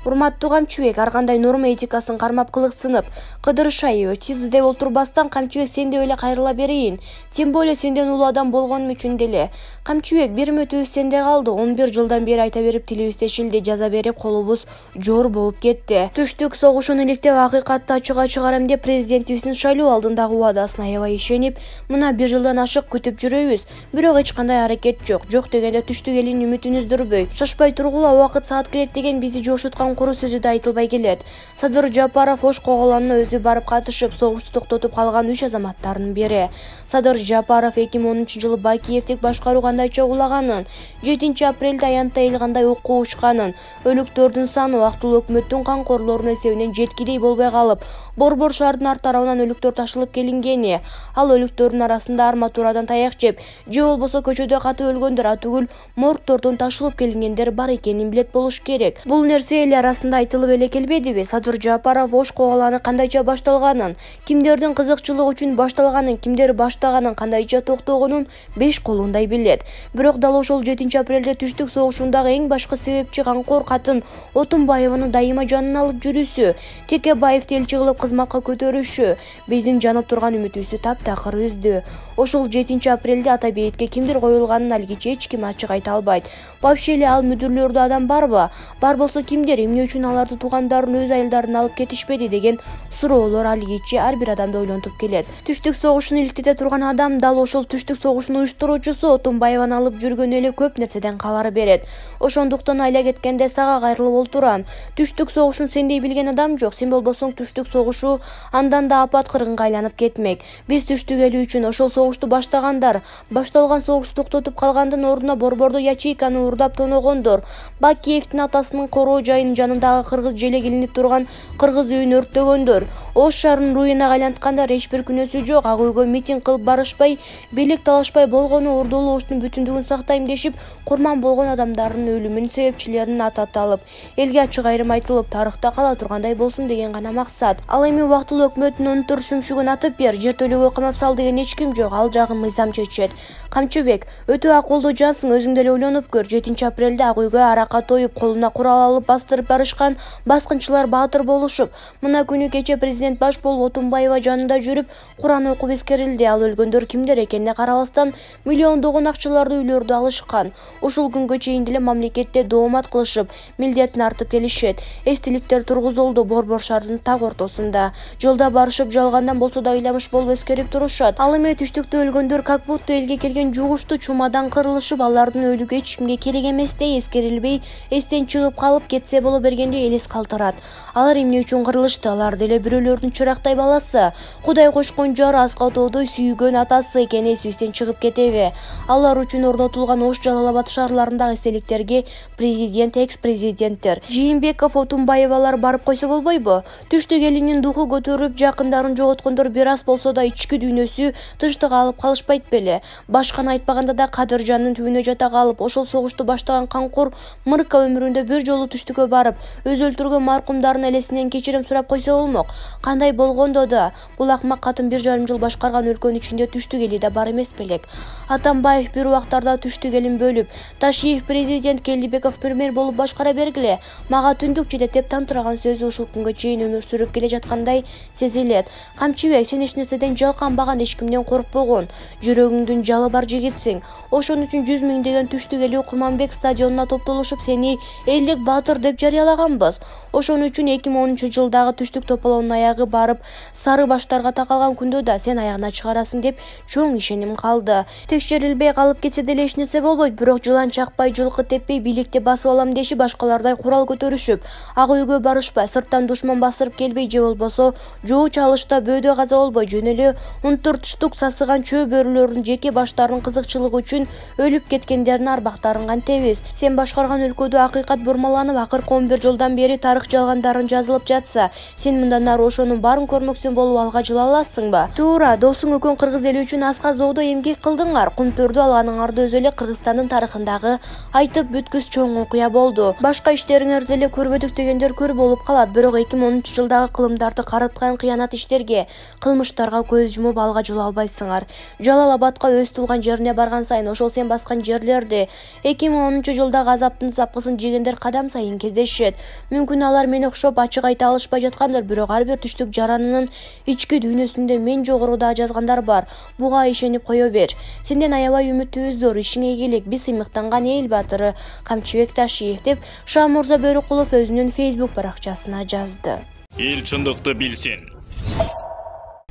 Урматтуу Камчыбек, ар кандай норма этикасын кармап кылыксынып, кыдырышайбы? Сиз деп отурбастан Камчыбек сен деп эле кайрыла берейин. Тем более сенден улуу адам болгонум үчүн деле. Камчыбек, бир үмүтүбүз сенде калды. 11 жылдан бери айта берип тилибизде шилде жаза берип колубуз жоор болуп кетти. Түштүк согушун иликтеп акыйкатты ачыга чыгарам деп президентибиздин шайлоо алдындагы убадасына аябай ишенип, мына 1 жылдан ашык күтүп жүрөбүз. Бирок эч кандай аракет жок. Жок дегенде түштүк элин үмүтүн үздүрбөй. Шашпай тургула, убакыт саат келет деген бизди жошуткан куру сөзү да айтылбай келет. Садыр Жапаров Ош коголонуна өзү барып катышып, согушту токтотуп калган 3 азаматтардын бири. Садыр Жапаров 2010-жылы Бакиевдик башкаруу кандайча улаганын, 7-апрелде аянтта айылгандай окуу учканын, өлүктөрдүн саны убактылуу өкмөттүн камкорлорунун эсебинен жеткидей болбой калып, Борбор шаарынын арт тарабынан өлүктөр ташылып келингени, ал өлүктөрдүн арасында арматурадан таяк жеп, же болбосо көчөдө катып өлгөндөр атүгүл моргтордон ташылып келингендер бар экенин билет болуш керек. Бул нерсе эл арасында айтылып эле келбедиби? Садыр Жапаров Ош коголону кандайча башталганын, кимдердин кызыкчылыгы үчүн башталганын, кимдер баштаганын, кандайча токтогонун 5 колундай билет. Бирок дал ошол 7-апрелде түштүк согушундагы эң башкы себепчи камкор катын Отунбаеваны дайыма жанына алып жүрүүсү, Текебаевди элчи кылып кызматка көтөрүшү биздин жанып турган үмүтүбүздү таптакыр үздү. Ошол 7-апрелде ата бейитке кимдир коюлганын алгиче эч ким ачык айта албайт. Вообще эле ал мүдүрлөрдө адам барбы? Бар болсо кимдер, эмне үчүн аларды туугандарын өз айылдарына алып кетишпеди деген суроолор алгиче ар бир адамды ойлонтуп келет. Түштүк согушун иликтете турган адам дал ошол түштүк согушун уюштуруучусу Отунбаеваны алып жүргөнү эле көп нерседен кабар берет. Ошондуктан айла кеткенде сага кайрылып олтурам. Түштүк согушун сендей билген адам жок. Сен болбосоң түштүк согушу андан да апат кыргынга айланып кетмек. Биз түштүк эли үчүн ошол согушту баштагандар, башталган согушту токтотуп калгандын ордуна борбордо ячейканы уурдап тоногондор, Бакиевдин атасынын короо жайынын жанындагы кыргыз желек илинип турган кыргыз үйүн өрттөгөндөр, Ош шаарынын руинага айланткандар эч бир күнөөсү жок. Ак үйгө митинг кылып барышпай, бийлик талашпай болгону Ордулуу Оштун бүтүндүгүн сактайм дешип, курман болгон адамдардын өлүмүнүн себепчилеринин аты аталып, элге ачык айрым айтылып, тарыхта кала тургандай болсун деген гана максат. Ал эми убактылуу өкмөттүн 14 шүмшүгүн атып бер, жертөлөгө камап сал деген эч ким жок. Ал жагын мыйзам чечет. Камчыбек, өтө акылдуу жансың, өзүң деле ойлонуп көр. 7-апрелде Ак үйгө арака тоюп, колуна курал алып бастырып барышкан баскынчылар баатыр болушуп, мына күнү кече президент баш болуп Отунбаева жанында жүрүп, Куран окуп эскерилди. Ал өлгөндөр кимдер экенине карабастан миллиондогон акчаларды үйлөрдү алышкан. Ушул күнгө чейин деле мамлекетте доомат кылышып, милдетин артып келишет. Эстеликтер тургузулду Борбор шаарынын так ортосунда. Жолда барышып жалгандан болсо да ыйламыш болуп эскерип турушат. Ал эми түштүктө өлгөндөр как будто элге келген жугуштуу чумадан кырылышып, алардын өлүгү эч кимге керек эместей, эскерилбей, эстен чыгып калып кетсе боло бергенде элес калтырат. Алар эмне үчүн кырылышты? Алар деле бирөөлөрдүн чырактай баласы, Кудай кошкон жары, аскатоодой сүйгөн атасы экени эсибизден чыгып кетеби? Алар үчүн орнотулган Ош, Жалал Абад шаарларындагы эстеликтерге президент, экс-президенттер, Жээнбеков, Отунбаевалар барып койсо болбойбу? Түштүк элинин духу көтөрүп, жакындарын жоготкондор бир аз болсо да ички дүйнөсү тынчтык алып калышпайт беле? Башканы айтпаганда да Кадыржандын түбүнө жата калып, ошол согушту баштаган камкор Мырка өмүрүндө бир жолу түштүккө барып, өз өлтүргөн маркумдардын элесинен кечирим сурап койсо болмок. Кандай болгондо да, бул акмак катын 1,5 жыл башкарган өлкөнүн ичинде түштүк эли да бар эмес белек. Атамбаев бир убактарда түштүк элин бөлүп, Ташиев президент, Келдибеков премьер болуп башкара бергиле, мага түндүк жетет деп тантыраган сөзү ушул күнгө чейин өмүр сүрүп келе жаткандай сезилет. Камчыбек, сен эч нерседен жалканбаган, эч кимден коркпогон, жүрөгүңдүн жалы бар жигитсиң. Ошон үчүн 100 000 деген түштүк эли Курманбек стадионуна топтолушуп сени элдик баатыр деп жарыялаганбыз. Ошон үчүн 2010-жылдагы түштүк тополоонун аягы барып сары баштарга такалган күндө да сен аягына чыгарасың деп чоң ишеним калды. Текшерилбей калып кетсе деле эч нерсе болбойт, бирок жылан чакпай, жылкы теппей, бийликти басып алам дешип башкалардай курал көтөрүшүп, Ак үйгө барышпай, сырттан душман басырып келбей, же болбосо жоо чалышта бөөдө каза болбой, жөн эле 14 штук сасыган чөө бөрүлөрдүн жеке баштарынын кызыкчылыгы үчүн өлүп кеткендердин арбактарын кантебиз? Сен башкарган өлкөдө акыйкат бурмаланып, акыркы 11 жылдан бери тарых жалгандарын жазылып жатса, сен мындан ары ошонун баарын көрмөксөн болуп алга жыла аласыңбы? Туура, досуң өкөн кыргыз эли үчүн аска зоодо эмгек кылдыңар. Кумтөрдү алганыңарды өзү эле Кыргызстандын тарыхындагы айтып бүткүс чоң окуя болду. Башка иштериңерди эле көрбөдүк дегендер көр болуп калат. Бирок 2010-жылдагы кылымдарды карыткан кыянат иштерге, кылмыштарга көз жумуп алга жыла албайсыңар. Жалал Абадка өз туулган жерине барган сайын ошол сен баскан жерлерди 2010-жылдагы азаптын запкысын жегендер кадам сайын кездешет. беришет. Мүмкүн алар мени окшоп ачык айта алышпай жаткандыр, бирок ар бир түштүк жаранынын ички дүйнөсүндө мен жогоруда жазгандар бар. Буга ишенип кое бер. Сенден аябай үмүтүбүз зор, ишиңе ийгилик. Биз сыймыктанган эл баатыры Камчыбек Ташиев деп Шамурза Бөрүкулов өзүнүн Facebook баракчасына жазды. Эл чындыкты билсин.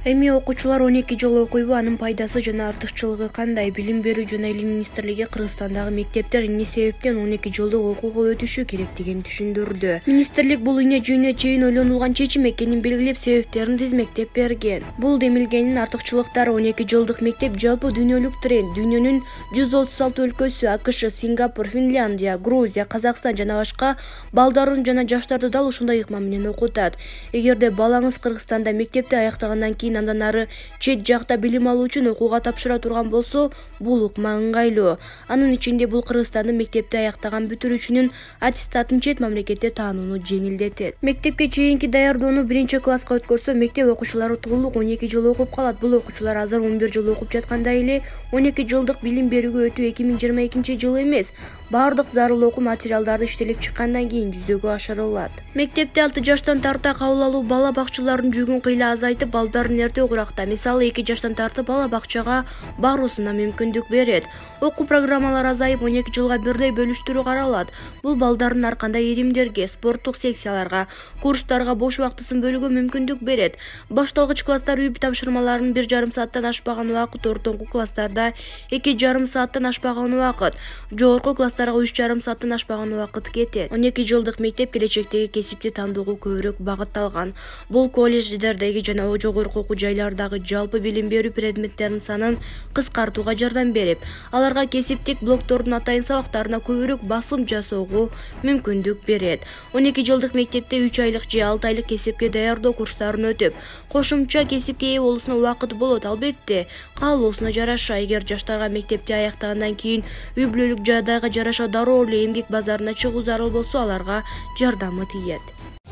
Эми окуучулар 12 жыл окуйбу, анын пайдасы жана артыкчылыгы кандай? Билим берүү жана илим министрлиги Кыргызстандагы мектептер эмне себептен 12 жылдык окууга өтүшү керектигин түшүндүрдү. Министрлик бул ийне жүйүнө чейин ойлонулган чечим экенин белгилеп, себептерин тизмектеп берген. Бул демилгенин артыкчылыктары 12 жылдык мектеп жалпы дүйнөлүк тренд. Дүйнөнүн 136 өлкөсү, АКШ, Сингапур, Финляндия, Грузия, Казакстан жана башка балдарын жана жаштарды дал ушундай ыкма менен окутат. Эгерде балаңыз Кыргызстанда мектепти аяктагандан кийин андан ары чет жакта билим алуу үчүн окууга тапшыра турган болсо, бул ыкма ыңгайлуу. Анын ичинде бул Кыргызстандын мектепти аяктаган бүтүрүүчүнүн аттестатын чет мамлекетте таанууну жеңилдетет. Мектепке чейинки даярдоону 1-класска өткөрсө, мектеп окуучулары толук 12 жыл окуп калат. Бул окуучулар азыр 11 жыл окуп жаткандай эле 12 жылдык билим берүүгө өтүү 2022 жылы эмес, бардык зарыл окуу материалдары иштелип чыккандан кийин жүзөгө ашырылат. Мектепте 6 жаштан тарта кабыл алуу бала бакчаларынын жүгүн кыйла азайтып, балдарын эрте окуракта, мисалы 2 жаштан тартып бала бакчага баруусуна мүмкүндүк берет. Окуу программалары азайып 12 жылга бирдей бөлүштүрүү каралат. Бул балдардын ар кандай иримдерге, спорттук секцияларга, курстарга бош убактысын бөлүүгө мүмкүндүк берет. Башталгыч класстар үй тапшырмаларын 1,5 сааттан ашпаган убакыт, ортоңку класстарда 2,5 сааттан ашпаган убакыт, жогорку класстарга 3,5 сааттан ашпаган убакыт кетет. 12 жылдык мектеп келечектеги кесипти тандоого көбүрөөк багытталган. Бул колледждердеги жана жогорку окуу жайлардагы жалпы билим берүү предметтеринин санын кыскартууга жардам берип, аларга кесиптик блоктордун атайын сабактарына көбүрөөк басым жасоого мүмкүндүк берет. 12 жылдык мектепте 3 айлык же 6 айлык кесипке даярдоо курстарын өтүп, кошумча кесипке ээ болуусуна убакыт болот. Албетте, каалоосуна жараша, эгер жаштарга мектепти аяктагандан кийин үй бүлөлүк жагдайга жараша дароо эле эмгек базарына чыгуу зарыл болсо, аларга жардамы тиет.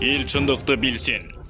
Эл чындыкты билсин.